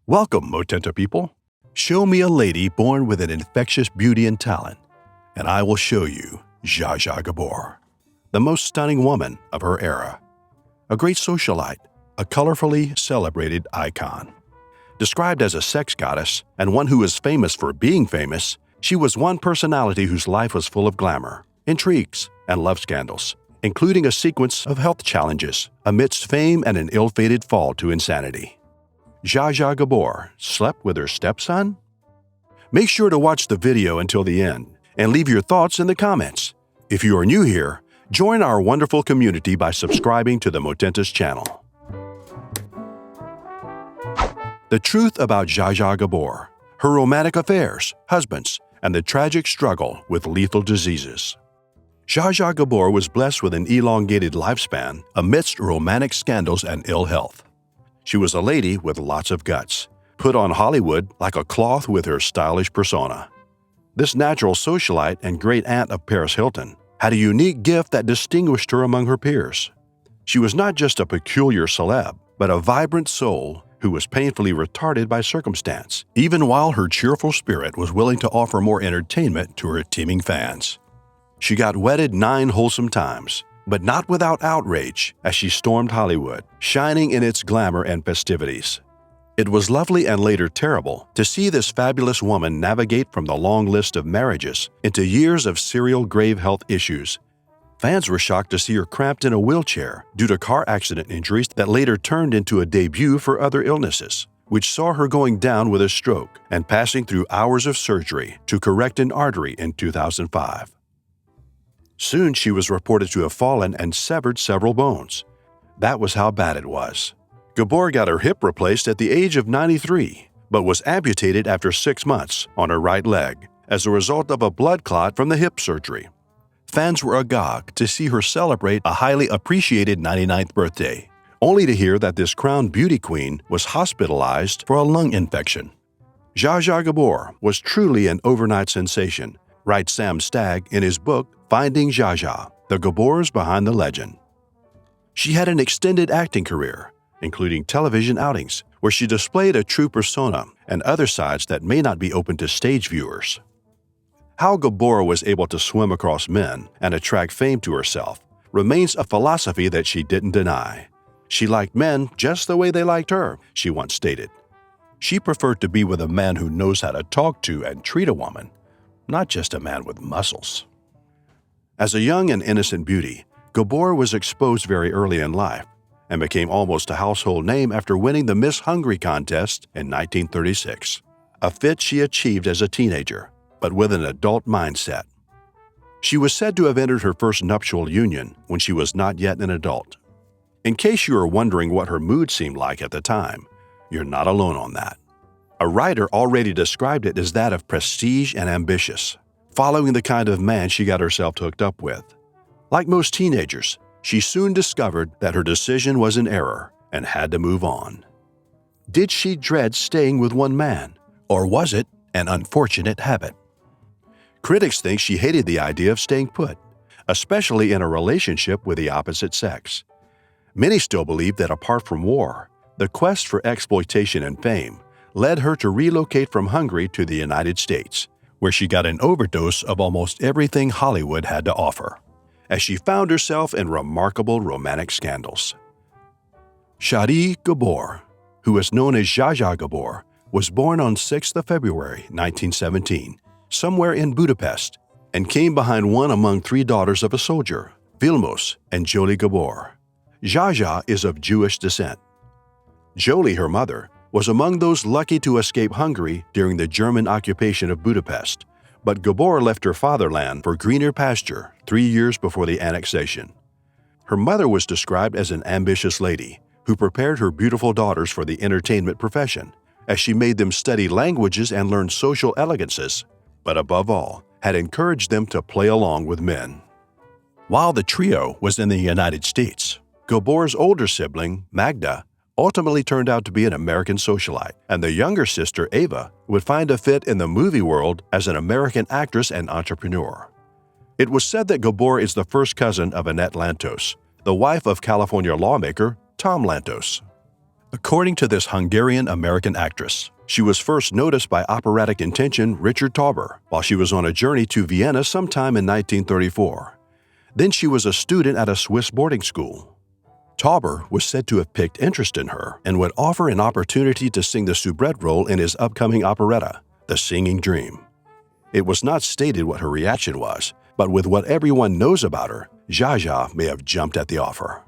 Welcome, Motenta people. Show me a lady born with an infectious beauty and talent, and I will show you Zsa Zsa Gabor, the most stunning woman of her era. A great socialite, a colorfully celebrated icon. Described as a sex goddess and one who is famous for being famous, she was one personality whose life was full of glamour, intrigues, and love scandals, including a sequence of health challenges amidst fame and an ill-fated fall to insanity. Zsa Zsa Gabor slept with her stepson? Make sure to watch the video until the end and leave your thoughts in the comments. If you are new here, join our wonderful community by subscribing to the Motenta's channel. The truth about Zsa Zsa Gabor, her romantic affairs, husbands, and the tragic struggle with lethal diseases. Zsa Zsa Gabor was blessed with an elongated lifespan amidst romantic scandals and ill health. She was a lady with lots of guts, put on Hollywood like a cloth with her stylish persona. This natural socialite and great aunt of Paris Hilton had a unique gift that distinguished her among her peers. She was not just a peculiar celeb, but a vibrant soul who was painfully retarded by circumstance, even while her cheerful spirit was willing to offer more entertainment to her teeming fans. She got wedded 9 wholesome times, but not without outrage as she stormed Hollywood, shining in its glamour and festivities. It was lovely and later terrible to see this fabulous woman navigate from the long list of marriages into years of serial grave health issues. Fans were shocked to see her cramped in a wheelchair due to car accident injuries that later turned into a debut for other illnesses, which saw her going down with a stroke and passing through hours of surgery to correct an artery in 2005. Soon she was reported to have fallen and severed several bones. That was how bad it was. Gabor got her hip replaced at the age of 93, but was amputated after 6 months on her right leg as a result of a blood clot from the hip surgery. Fans were agog to see her celebrate a highly appreciated 99th birthday, only to hear that this crowned beauty queen was hospitalized for a lung infection. Zsa Zsa Gabor was truly an overnight sensation, writes Sam Stagg in his book Finding Zsa Zsa, The Gabors Behind the Legend. She had an extended acting career, including television outings, where she displayed a true persona and other sides that may not be open to stage viewers. How Gabor was able to swim across men and attract fame to herself remains a philosophy that she didn't deny. She liked men just the way they liked her, she once stated. She preferred to be with a man who knows how to talk to and treat a woman, not just a man with muscles. As a young and innocent beauty, Gabor was exposed very early in life and became almost a household name after winning the Miss Hungary contest in 1936, a feat she achieved as a teenager, but with an adult mindset. She was said to have entered her first nuptial union when she was not yet an adult. In case you are wondering what her mood seemed like at the time, you're not alone on that. A writer already described it as that of prestige and ambitious, following the kind of man she got herself hooked up with. Like most teenagers, she soon discovered that her decision was an error and had to move on. Did she dread staying with one man, or was it an unfortunate habit? Critics think she hated the idea of staying put, especially in a relationship with the opposite sex. Many still believe that apart from war, the quest for exploitation and fame led her to relocate from Hungary to the United States, where she got an overdose of almost everything Hollywood had to offer, as she found herself in remarkable romantic scandals. Shadi Gabor, who is known as Zsa Zsa Gabor, was born on 6th of February 1917, somewhere in Budapest, and came behind one among 3 daughters of a soldier, Vilmos and Jolie Gabor. Zsa Zsa is of Jewish descent. Jolie, her mother, was among those lucky to escape Hungary during the German occupation of Budapest, but Gabor left her fatherland for greener pasture 3 years before the annexation. Her mother was described as an ambitious lady who prepared her beautiful daughters for the entertainment profession, as she made them study languages and learn social elegances, but above all, had encouraged them to play along with men. While the trio was in the United States, Gabor's older sibling, Magda, ultimately turned out to be an American socialite, and the younger sister, Ava, would find a fit in the movie world as an American actress and entrepreneur. It was said that Gabor is the first cousin of Annette Lantos, the wife of California lawmaker Tom Lantos. According to this Hungarian-American actress, she was first noticed by operatic intention Richard Tauber while she was on a journey to Vienna sometime in 1934. Then she was a student at a Swiss boarding school. Tauber was said to have picked interest in her and would offer an opportunity to sing the soubrette role in his upcoming operetta, The Singing Dream. It was not stated what her reaction was, but with what everyone knows about her, Zsa Zsa may have jumped at the offer.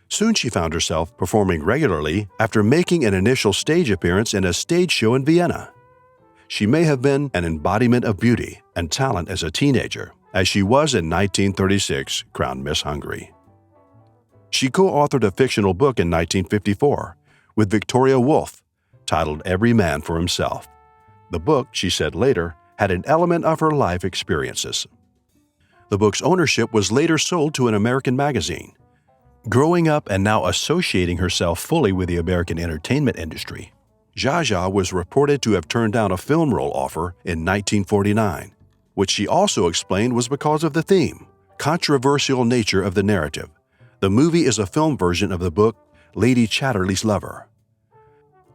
Soon she found herself performing regularly after making an initial stage appearance in a stage show in Vienna. She may have been an embodiment of beauty and talent as a teenager, as she was in 1936 crowned Miss Hungary. She co-authored a fictional book in 1954 with Victoria Woolf titled Every Man for Himself. The book, she said later, had an element of her life experiences. The book's ownership was later sold to an American magazine. Growing up and now associating herself fully with the American entertainment industry, Zsa Zsa was reported to have turned down a film role offer in 1949, which she also explained was because of the theme, controversial nature of the narrative. The movie is a film version of the book Lady Chatterley's Lover.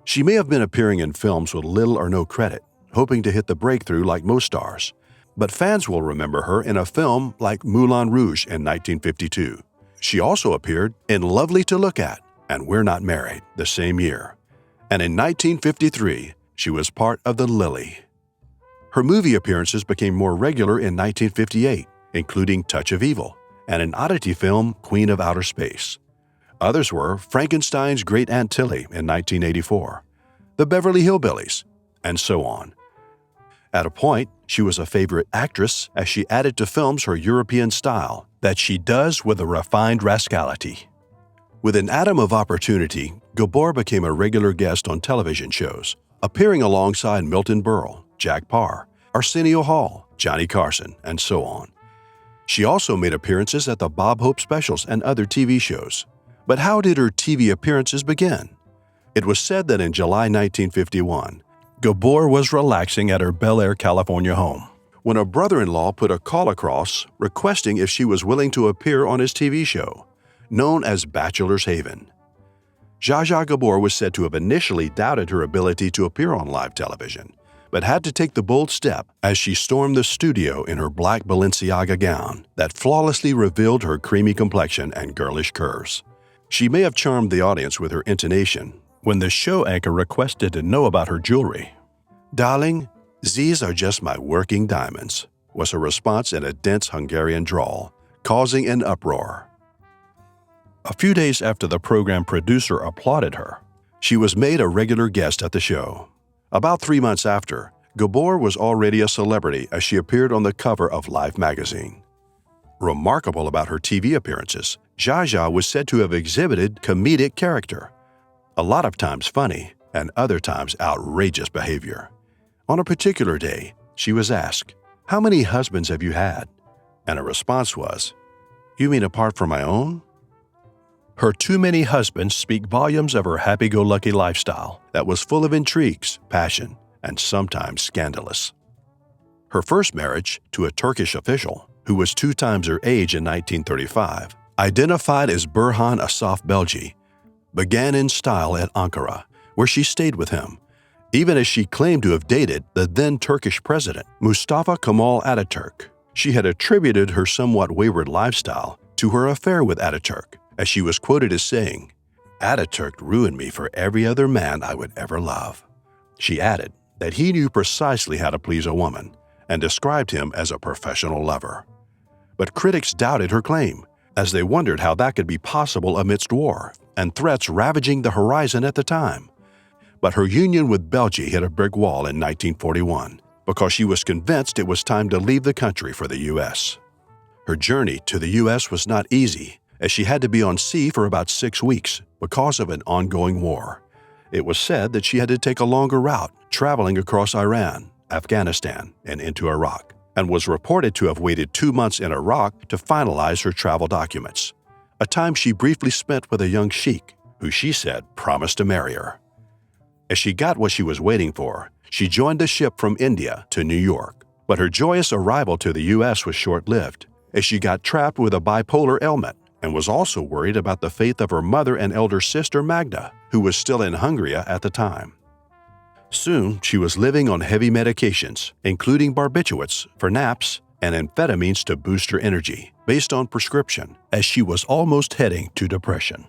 She may have been appearing in films with little or no credit, hoping to hit the breakthrough like most stars, but fans will remember her in a film like Moulin Rouge in 1952. She also appeared in Lovely to Look At and We're Not Married the same year. And in 1953, she was part of The Lily. Her movie appearances became more regular in 1958, including Touch of Evil and an oddity film, Queen of Outer Space. Others were Frankenstein's Great Aunt Tilly in 1984, The Beverly Hillbillies, and so on. At a point, she was a favorite actress as she added to films her European style that she does with a refined rascality. With an atom of opportunity, Gabor became a regular guest on television shows, appearing alongside Milton Berle, Jack Parr, Arsenio Hall, Johnny Carson, and so on. She also made appearances at the Bob Hope specials and other TV shows. But how did her TV appearances begin? It was said that in July 1951, Gabor was relaxing at her Bel Air, California home when a brother-in-law put a call across requesting if she was willing to appear on his TV show, known as Bachelor's Haven. Zsa Zsa Gabor was said to have initially doubted her ability to appear on live television, but had to take the bold step as she stormed the studio in her black Balenciaga gown that flawlessly revealed her creamy complexion and girlish curves. She may have charmed the audience with her intonation when the show anchor requested to know about her jewelry. "Darling, these are just my working diamonds," was her response in a dense Hungarian drawl, causing an uproar. A few days after the program producer applauded her, she was made a regular guest at the show. About 3 months after, Gabor was already a celebrity as she appeared on the cover of Life magazine. Remarkable about her TV appearances, Zsa Zsa was said to have exhibited comedic character, a lot of times funny and other times outrageous behavior. On a particular day, she was asked, "How many husbands have you had?" And her response was, "You mean apart from my own?" Her too many husbands speak volumes of her happy-go-lucky lifestyle that was full of intrigues, passion, and sometimes scandalous. Her first marriage, to a Turkish official, who was 2 times her age in 1935, identified as Burhan Asaf Belgi, began in style at Ankara, where she stayed with him, even as she claimed to have dated the then Turkish president, Mustafa Kemal Ataturk. She had attributed her somewhat wayward lifestyle to her affair with Ataturk, as she was quoted as saying, "Ataturk ruined me for every other man I would ever love." She added that he knew precisely how to please a woman and described him as a professional lover. But critics doubted her claim, as they wondered how that could be possible amidst war and threats ravaging the horizon at the time. But her union with Belgi hit a brick wall in 1941 because she was convinced it was time to leave the country for the U.S. Her journey to the U.S. was not easy, as she had to be on sea for about 6 weeks because of an ongoing war. It was said that she had to take a longer route, traveling across Iran, Afghanistan, and into Iraq, and was reported to have waited 2 months in Iraq to finalize her travel documents, a time she briefly spent with a young sheik who she said promised to marry her. As she got what she was waiting for, she joined a ship from India to New York, but her joyous arrival to the U.S. was short-lived, as she got trapped with a bipolar ailment and was also worried about the fate of her mother and elder sister Magda, who was still in Hungary at the time. Soon, she was living on heavy medications, including barbiturates for naps and amphetamines to boost her energy, based on prescription, as she was almost heading to depression.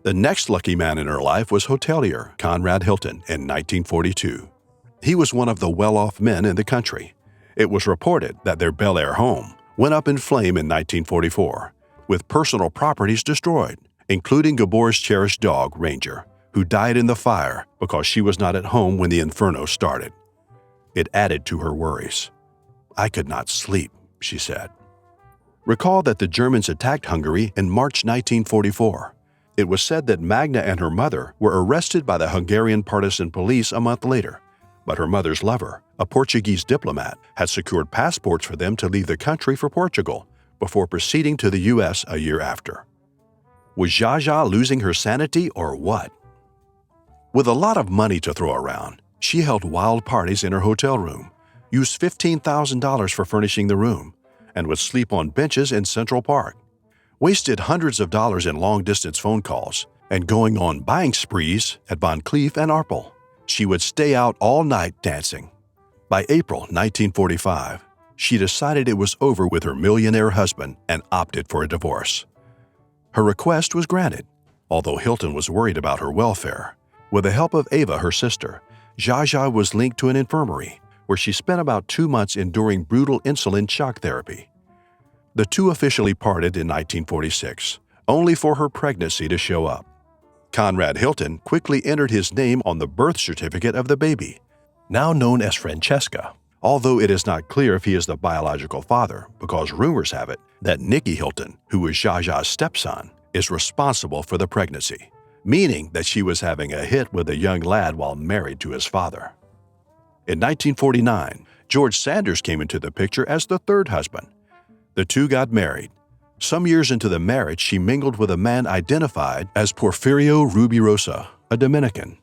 The next lucky man in her life was hotelier Conrad Hilton in 1942. He was one of the well-off men in the country. It was reported that their Bel Air home went up in flame in 1944, with personal properties destroyed, including Gabor's cherished dog, Ranger, who died in the fire because she was not at home when the inferno started. It added to her worries. "I could not sleep," she said. Recall that the Germans attacked Hungary in March 1944. It was said that Magna and her mother were arrested by the Hungarian partisan police a month later, but her mother's lover, a Portuguese diplomat, had secured passports for them to leave the country for Portugal before proceeding to the U.S. a year after. Was Zsa Zsa losing her sanity or what? With a lot of money to throw around, she held wild parties in her hotel room, used $15,000 for furnishing the room, and would sleep on benches in Central Park, wasted hundreds of dollars in long-distance phone calls, and going on buying sprees at Van Cleef and Arpels. She would stay out all night dancing. By April 1945, she decided it was over with her millionaire husband and opted for a divorce. Her request was granted, although Hilton was worried about her welfare. With the help of Ava, her sister, Zsa Zsa was linked to an infirmary, where she spent about 2 months enduring brutal insulin shock therapy. The two officially parted in 1946, only for her pregnancy to show up. Conrad Hilton quickly entered his name on the birth certificate of the baby, now known as Francesca, although it is not clear if he is the biological father, because rumors have it that Nicky Hilton, who was Zsa Zsa's stepson, is responsible for the pregnancy, meaning that she was having a hit with a young lad while married to his father. In 1949, George Sanders came into the picture as the third husband. The two got married. Some years into the marriage, she mingled with a man identified as Porfirio Rubirosa, a Dominican.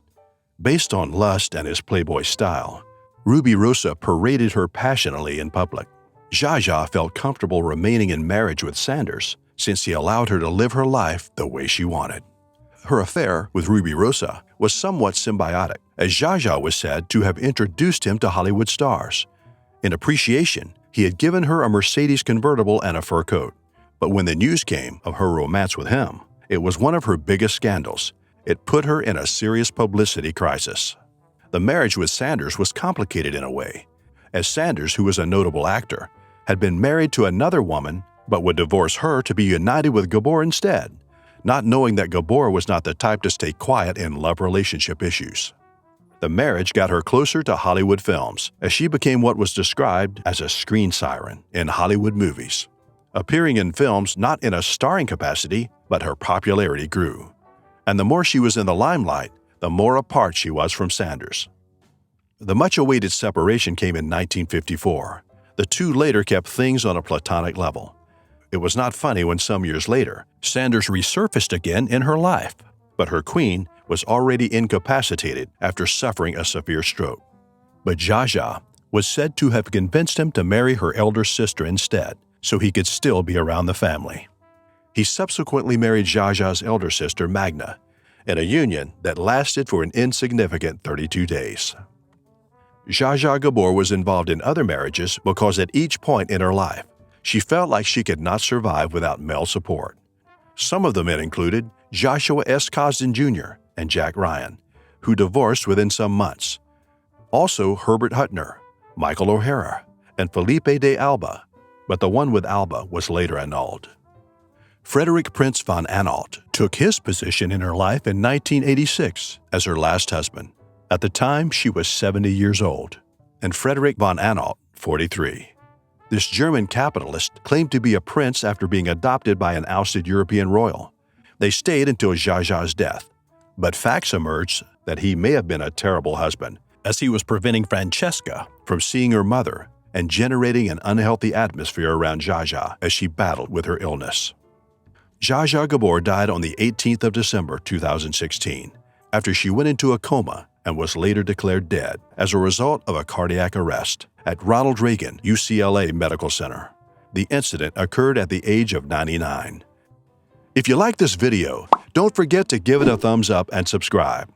Based on lust and his playboy style, Rubirosa paraded her passionately in public. Zsa Zsa felt comfortable remaining in marriage with Sanders since he allowed her to live her life the way she wanted. Her affair with Rubirosa was somewhat symbiotic, as Zsa Zsa was said to have introduced him to Hollywood stars. In appreciation, he had given her a Mercedes convertible and a fur coat. But when the news came of her romance with him, it was one of her biggest scandals. It put her in a serious publicity crisis. The marriage with Sanders was complicated in a way, as Sanders, who was a notable actor, had been married to another woman but would divorce her to be united with Gabor instead, not knowing that Gabor was not the type to stay quiet in love relationship issues. The marriage got her closer to Hollywood films, as she became what was described as a screen siren in Hollywood movies. Appearing in films not in a starring capacity, but her popularity grew. And the more she was in the limelight, the more apart she was from Sanders. The much-awaited separation came in 1954. The two later kept things on a platonic level. It was not funny when some years later, Sanders resurfaced again in her life, but her queen was already incapacitated after suffering a severe stroke. But Zsa Zsa was said to have convinced him to marry her elder sister instead, so he could still be around the family. He subsequently married Zsa Zsa's elder sister, Magna, in a union that lasted for an insignificant 32 days. Zsa Zsa Gabor was involved in other marriages because at each point in her life, she felt like she could not survive without male support. Some of the men included Joshua S. Cosden Jr. and Jack Ryan, who divorced within some months. Also Herbert Huttner, Michael O'Hara, and Felipe de Alba, but the one with Alba was later annulled. Frederick Prince von Anhalt took his position in her life in 1986 as her last husband. At the time, she was 70 years old, and Frederick von Anhalt, 43. This German capitalist claimed to be a prince after being adopted by an ousted European royal. They stayed until Zsa Zsa's death, but facts emerged that he may have been a terrible husband, as he was preventing Francesca from seeing her mother and generating an unhealthy atmosphere around Zsa Zsa as she battled with her illness. Zsa Zsa Gabor died on the 18th of December 2016, after she went into a coma and was later declared dead as a result of a cardiac arrest at Ronald Reagan UCLA Medical Center. The incident occurred at the age of 99. If you like this video, Don't forget to give it a thumbs up and subscribe.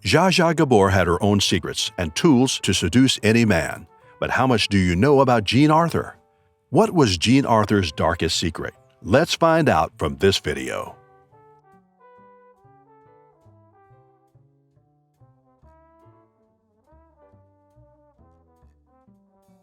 Zsa Zsa Gabor had her own secrets and tools to seduce any man. But how much do you know about Jean Arthur? What was Jean Arthur's darkest secret? Let's find out from this video.